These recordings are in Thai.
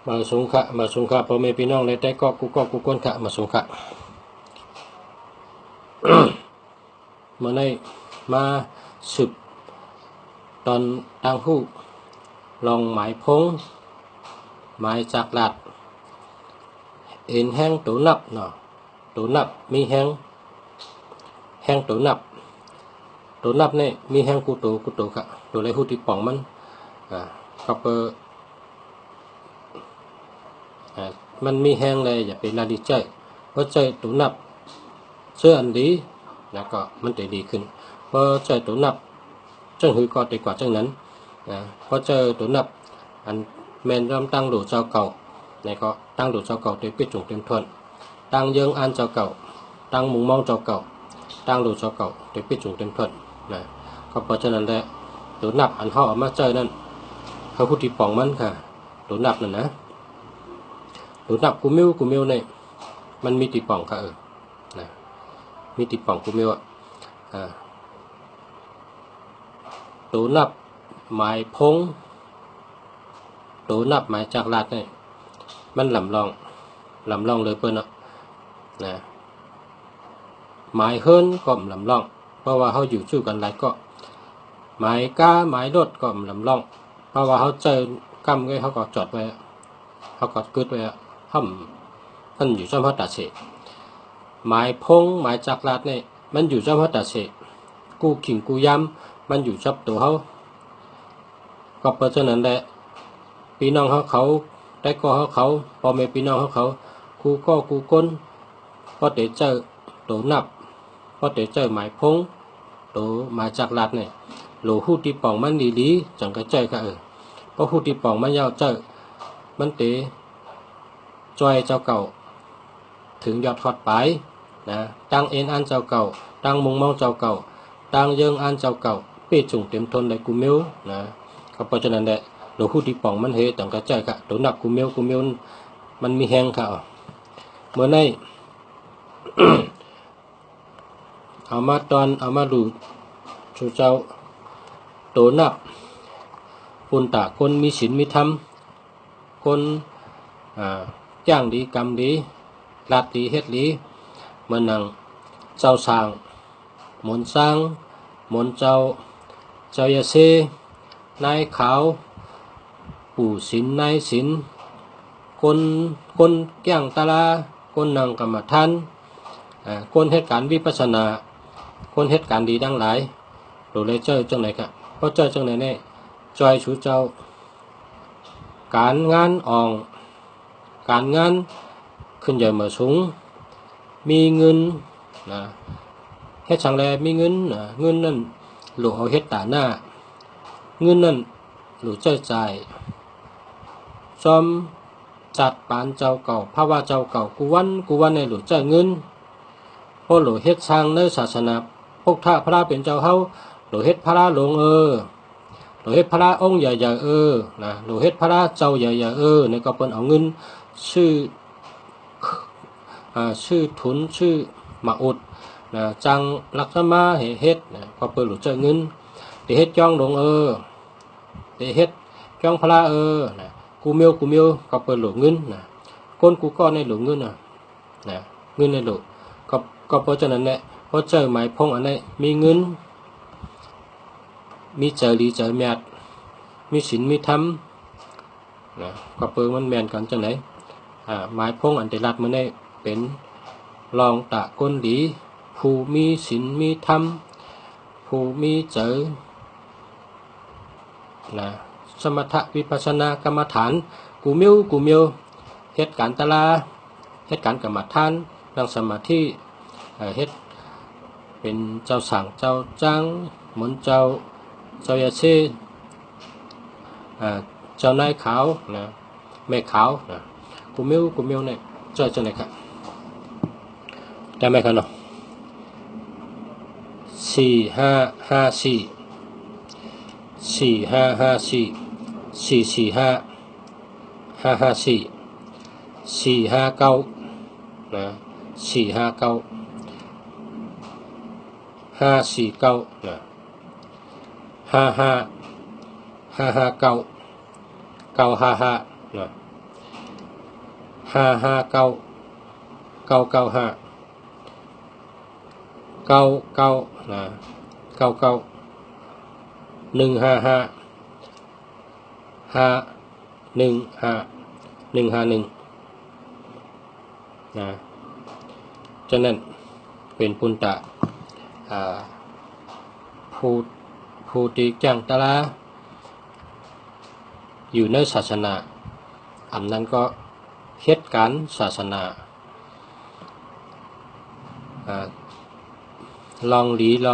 มาสงขะพ่อแม่พี่น้องในแต่ก็กูก้นขะมาสงขะ เมื่อในมาสืบตอนตังหูลองหมายพงหมายจากหลัดเอ็นแห้งตัวนับเนาะตัวนับมีแห้งตัวนับเนี่ยมีแห้งกูโตค่ะตัวไรหูที่ป่องมันก็เปมันมีแห้งเลยอย่าไปนาดีใจเพราะใจตัวนับเชื่ออันดีแล้วก็มันจะดีขึ้นเพราะใจตัวนับจังหือก็ดีกว่าจังนั้นเพราะใจตัวนับอันแมนร่ำตั้งหลูเจ้าเก่าในก็ตั้งหลูเจ้าเก่าเต็มปิดจุงเต็มทวนตั้งเยิงอันเจ้าเก่าตั้งมุงมองเจ้าเก่าตั้งหลูเจ้าเก่าเต็มปิดจุงเต็มทวนนะก็เพราะฉะนั้นแหละตัวนับอันเขาเอามาใจนั่นเขาพูดที่ป่องมันค่ะตัวนับนั่นนะตัวนับกูมิวเนี่ยมันมีตีป่องค่ะนะมีตีป่องกูมิวตัวนับหมายพงตัวนับหมายจากลาดเนี่ยมันลำลองเลยเปิ้นนะหมายเฮิรนก็ลำลองเพราะว่าเขาอยู่ชื่อกันหลายก็หมายก้าหมายรถก็ลำลองเพราะว่าเขาเจอกำไว้เขาก็จอดไว้เขาก็กึดไว้ห้ำมันอยู่ช่องพัดตาเสหมายพงหมายจากลาดเนี่ยมันอยู่ช่องพัดตาเสกูขิงกูย้ำมันอยู่ชับตัวเขาก็เพราะฉะนั้นแหละพี่น้องเขาได้ก็เขาพอไม่พี่น้องเขากูก้นพอเตะเจอตัวนับพอเตะเจอหมายพงตัวหมายจากลาดเนี่ยหลูหูตีป่องมันดีจังก็เจอค่ะเพราะหูตีป่องมันยาวเจอมันเตะจอยเจ้าเก่าถึงยอดขอดไปนะตั้งเอ็นอันเจ้าเก่าตั้งมุงมองเจ้าเก่าตั้งเยิงอันเจ้าเก่าเปี้ยจุงเต็มทนเลยกูมิวนะก็เพราะฉะนั้นแหละหลูหูตีป่องมันเฮจังก็เจอค่ะตัวนับกูมิวมันมีแห้งค่ะเมื่อใน เอามาดูชูเจ้าตัวนับปุนตะคนมีศีลมีธรรมคนจ้างดีกรรมดีรัดดีเฮ็ดดีเมื่อนังเจ้าสร้างหมุนสร้างหมุนเจ้ายาเซนายขาวปู่ศีลนายศีลคนแก้งตาลาคนนังกรรมฐานคนเหตุการณ์วิปัสสนาคนเหตุการณ์ดีดังหลายโดยเลยเจอจังไหนครับเพราะเจอจังไหนเนี่ยจอยชูเจ้าการงานการงานขึ้นใหญ่มาสูงมีเงินนะเฮ็ดช่างแลมีเงินเงินนั่นหลูเอาเฮ็ดตาหน้าเงินนั่นหลูจ่ายซ้อมจัดปานเจ้าเก่าภาวะเจ้าเก่ากูวันในหลูจ่ายเงินพอหลูเฮ็ดช่างในศาสนาพวกท่าพระเป็นเจ้าเฮาหลูเฮ็ดพระหลวงหลูเฮ็ดพระองค์ใหญ่ๆนะหลูเฮ็ดพระเจ้าใหญ่ๆนี่ก็เปิ้นเอาเงินชื่อทุนชื่อมาอุดนะจังลักษมาเฮ็ดนะก็เปิ้นหลูจ่ายเงินได้เฮ็ดจ้องหลวงได้เฮ็ดจ้องพระนะกูมิวก็เปิ้นหลูเงินนะคนกูก็ในหลูเงินนะเงินในหลูก็เพราะฉะนั้นแหละเพราะเจอหมายพงอันนี้มีเงินมีเจอดีเจอแมดมีศีลมีธรรมนะก็เปิงมันแมนกันจังไหนหมายพงอันเดรัดมันได้เป็นรองตะก้นดีผู้มีศีลมีธรรมผู้มีเจอนะสมถะวิปัสสนากรรมฐานกูมิวเหตุการณ์ตะลาเหตุการณ์กรรมฐานนั่งสมาธิเฮ็ดเป็นเจ้าสั่งเจ้าจ้างหมุนเจ้ายาเซเจ้านายขาวนะแม่ขาวนะกูมิวเนี่ยเจ้าไหนครับจำไหมครับเนาะ459นะ459นะ55 955นะ 559 995 99นะ99 155 515 151นะฉะนั้นเป็นปุณตะผู้ที่จังตลาอยู่ในศาสนาอันนั้นก็เหตุการณ์ศาสนาลองหลีล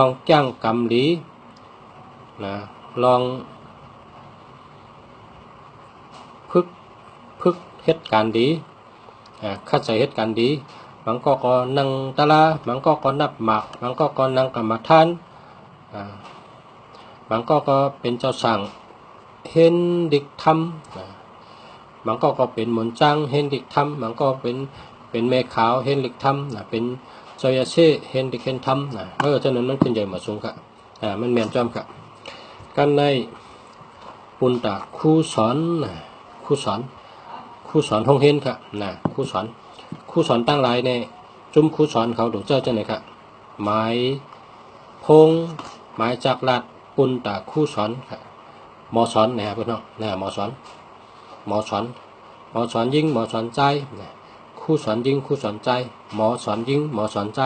องจ้างกรรมหลีนะลองพึกเหตุการณ์ดีเข้าใจเหตุการณ์ดีมันก็นั่งตะลามันก็นับหมากมันก็นั่งกรรมฐานมันก็เป็นเจ้าสั่งเห็นดิกธรรมมันก็เป็นหมุนจังเห็นดิกธรรมมันก็เป็นแม่ขาวเห็นดิกธรรมเป็นเจ้ายาเช่เห็นดิกเห็นธรรมฉะนั้นมันขึ้นใหญ่มาสูงค่ะมันแม่นจอมค่ะกันในปุณตะครูสอนห้องเห็นค่ะครูสอนตั้งหลายในจุ่มครูสอนเขาดูเจ้าจังไหนค่ะหมายพงหมายจักรัดปุณตะครูสอนค่ะหมอสอนนะครับพี่น้องหมอสอนยิ่งหมอสอนใจครูสอนยิ่งครูสอนใจหมอสอนยิ่งหมอสอนใจ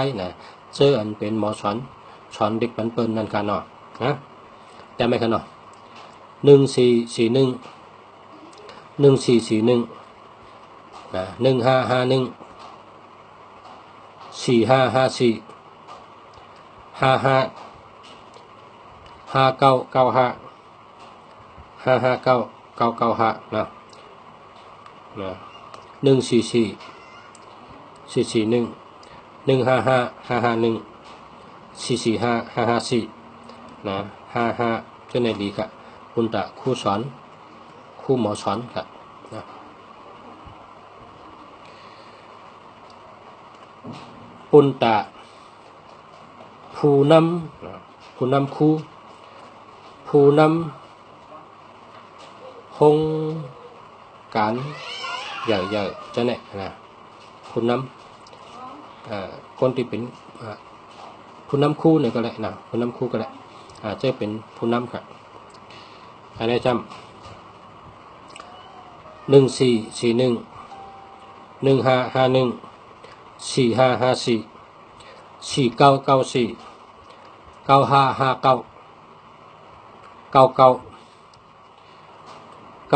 เจออันเป็นหมอสอนเด็กปันเปิ้ลนั่นค่ะเนาะแต่ไม่ค่ะเนาะ1441 1551 4554 55 5995 นะ144 441 155 551 445 554นะ55จะไหนดีครับปุณตะครูสอนครูหมอสอนครับนะปุณตะผู้นำครูผู้นำห้องการใหญ่ๆจะไหนนะผู้นำคนที่เป็นผู้นำครูเนี่ยก็แหละนะผู้นำครูก็แหละจะเป็นผู้นำครับอันนี้จำ1441 1551 4554 4994 9559 99 919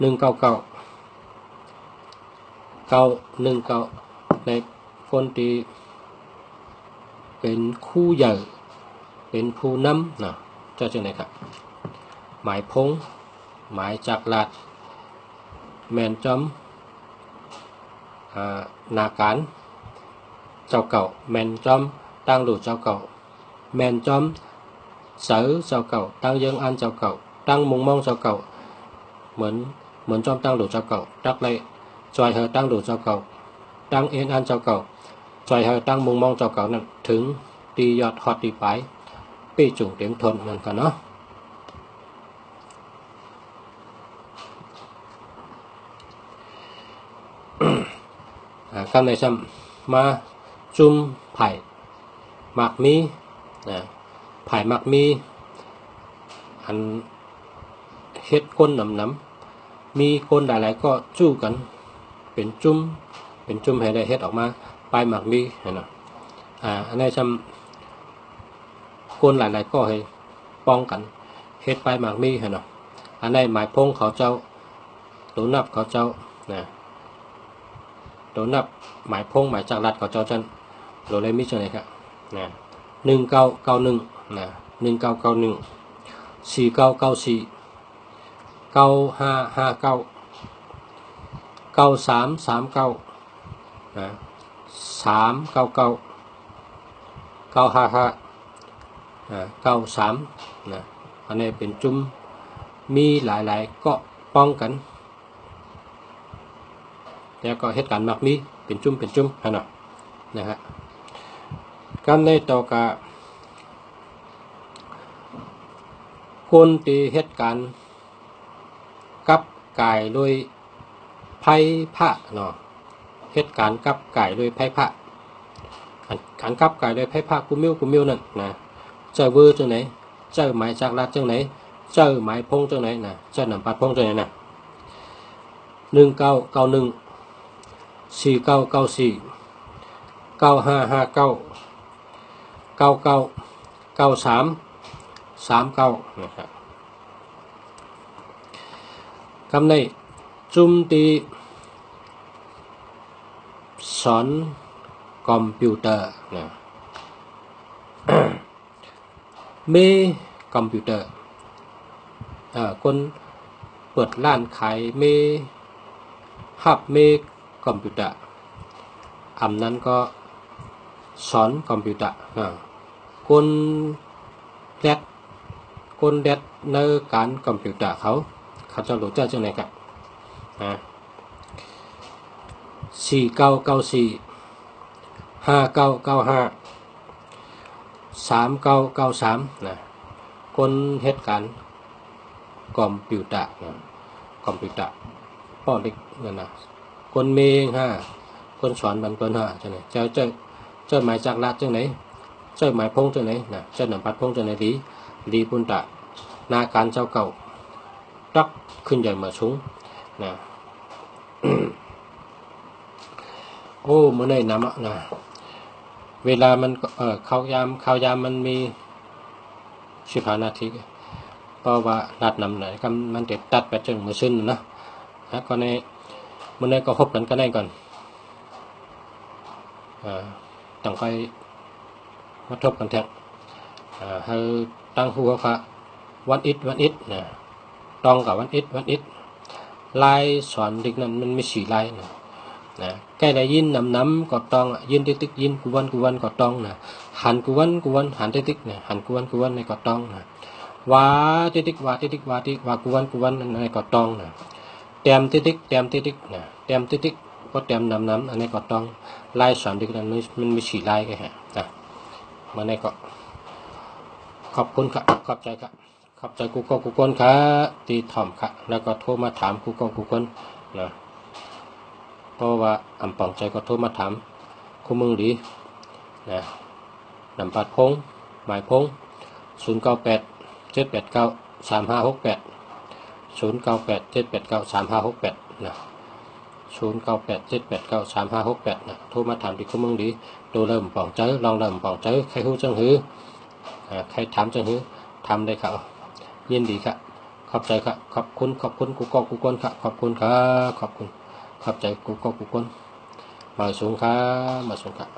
199 919ในคนที่เป็นคู่ใหญ่เป็นผู้นำนะเจ้าไหนครับหมายพงหมายจักรลัดแมนจอมนาการเจ้าเก่าแมนจอมตั้งหลุดเจ้าเก่าแมนจอมเสือเจ้าเก่าตั้งยังอันเจ้าเก่าตั้งมุงมองเจ้าเก่าเหมือนจอมตั้งหลุดเจ้าเก่าดักเลยจอยเฮอตั้งหลุดเจ้าเก่าตั้งเอ็นอันเจ้าเก่าจอยเฮอตั้งมุงมองเจ้าเก่านั้นถึงตียอดฮอตตีไปปีจุ่งเตียงทนนั่นกันเนาะคำในซ้ำมาจุ่มไผ่หมักมีไผ่หมักมีอันเฮ็ดก้นน้ำมีคนหลายๆก็จู้กันเป็นจุ่มให้ได้เฮ็ดออกมาปลายหมักมีเห็นไหมอันนี้ซ้ำคนหลายๆก็ให้ป้องกันเฮ็ดปลายหมักมีเห็นไหมอันนี้หมายพงเขาเจ้าตัวนับเขาเจ้าตัวนับหมายพงหมายจักรลัดเขาเจ้าจันโรเลยมิชเลยครับ1991 1991 4994 9559 9339 399 955 93อันนี้เป็นจุ่มมีหลายๆก็ป้องกันแล้วก็เหตุการณ์มักมีเป็นจุ่มนะฮะกันในต่อกะคนที่เหตุการณ์กับ กายโดยไพ่พระเนาะเหตุการณ์กับกายโดยไพ่พระการกับกายโดยไพ่พระกูมิวนั่นนะเจอเวอร์จังไหนเจอหมายจากรัดจังไหนเจอหมายพงจังไหนนะเจอหนำปัดพงจังไหนนะ1991 4994 9559 9993 39นะครับคำในจุมตีสอนคอมพิวเตอร์นะเมคอมพิวเตอร์คนเปิดร้านขายเมฮับเมคอมพิวเตอร์อำนั้นก็สอนคอมพิวเตอร์คนแดดในการคอมพิวเตอร์เขาจะรู้จักจังไหนกัน4994 5995 3993นะคนเหตุการณ์คอมพิวเตอร์คอมพิวเตอร์ป้อเล็กนั่นนะคนเมงคนสอนบันคนจังไหนเจ้าหมายจากรัดจังไหนเจ้าหมายพงจังไหนนะเจ้าหนำปัดพงจังไหนดีปุนตะนาการเจ้าเก่าตักขึ้นใหญ่มาสูงนะ โอ้เมื่อไหร่น้ำนะเวลามันข้าวยามมันมี15 นาทีเพราะว่านัดนำไหนก็มันเด็ดตัดไปจนมือซึ้นนะก็ในเมื่อไหร่ก็พบกันได้ก่อนต้องค่อยมาทบกันแท็กให้ตั้งหัวค่ะวันอิดนะต้องกับวันอิดลายสอนเด็กนั้นมันมี4 ลายนะใกล้ได้ยินน้ำก็ต้องยินติ๊กยินกูวันก็ต้องนะหันกูวันหันติ๊กเนี่ยหันกูวันในก็ต้องนะว่าติ๊กว่ากูวันในก็ต้องนะเต็มติ๊กนะเต็มติ๊กก็เต็มน้ำอันนี้ก็ต้องลายสอนเด็กนั้นมันมี4 ลายกันฮะนะมาในก็ขอบคุณครับขอบใจครับขอบใจกูคนครับตีถ่อมครับแล้วก็โทรมาถามกูคนนะเพราะว่าอำปองใจก็โทรมาถามคู่มึงดีนะนำปัดพงหมายพง098 789 3568 098 789 3568นะ098 789 3568นะโทรมาถามดีคู่มึงดีโดเริ่มปองใจลองเริ่มปองใจใครฮู้จังหือใครถามจังหือทำได้ครับยินดีครับขอบใจครับขอบคุณกูคนครับขอบคุณครับขอบใจกูคนมาสูงครับ